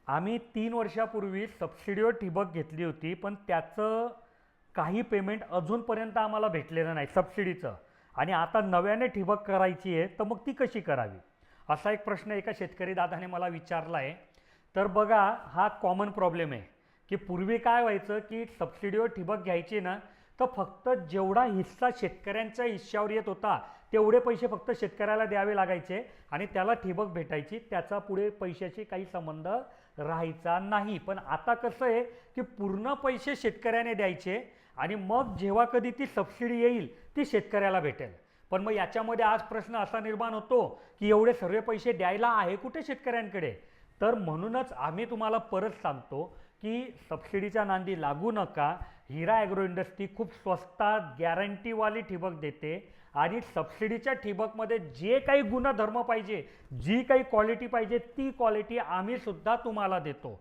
आम्ही 3 वर्षापूर्वी सबसिडीवर ठिबक घेतली होती, पण त्याचं काही पेमेंट अजूनपर्यंत आम्हाला भेटलेलं नाही सबसिडीचं. आणि आता नव्याने ठिबक करायची आहे, तर मग ती कशी करावी, असा एक प्रश्न एका शेतकरी दादाने मला विचारला आहे. तर बघा, हा कॉमन प्रॉब्लेम आहे की पूर्वी काय व्हायचं की सबसिडीवर ठिबक घ्यायची ना, तर फक्त जेवढा हिस्सा शेतकऱ्यांच्या हिश्श्यावर येत होता तेवढे पैसे फक्त शेतकऱ्याला द्यावे लागायचे आणि त्याला ठिबक भेटायची, त्याचा पुढे पैशाशी काही संबंध राहायचा नाही. पण आता कसं आहे की पूर्ण पैसे शेतकऱ्याने द्यायचे आणि मग जेव्हा कधी ती सबसिडी येईल ती शेतकऱ्याला भेटेल. पण मग याच्यामध्ये आज प्रश्न असा निर्माण होतो की एवढे सर्व पैसे द्यायला आहे कुठे शेतकऱ्यांकडे. तर म्हणूनच आम्ही तुम्हाला परत सांगतो की सबसिडीच्या नांदी लागू नका. हिरा ॲग्रो इंडस्ट्री खूप स्वस्तात गॅरंटीवाली ठिबक देते आणि सबसिडीच्या ठिबकमध्ये जे काही गुणधर्म पाहिजे, जी काही क्वालिटी पाहिजे, ती क्वालिटी आम्ही सुद्धा तुम्हाला देतो.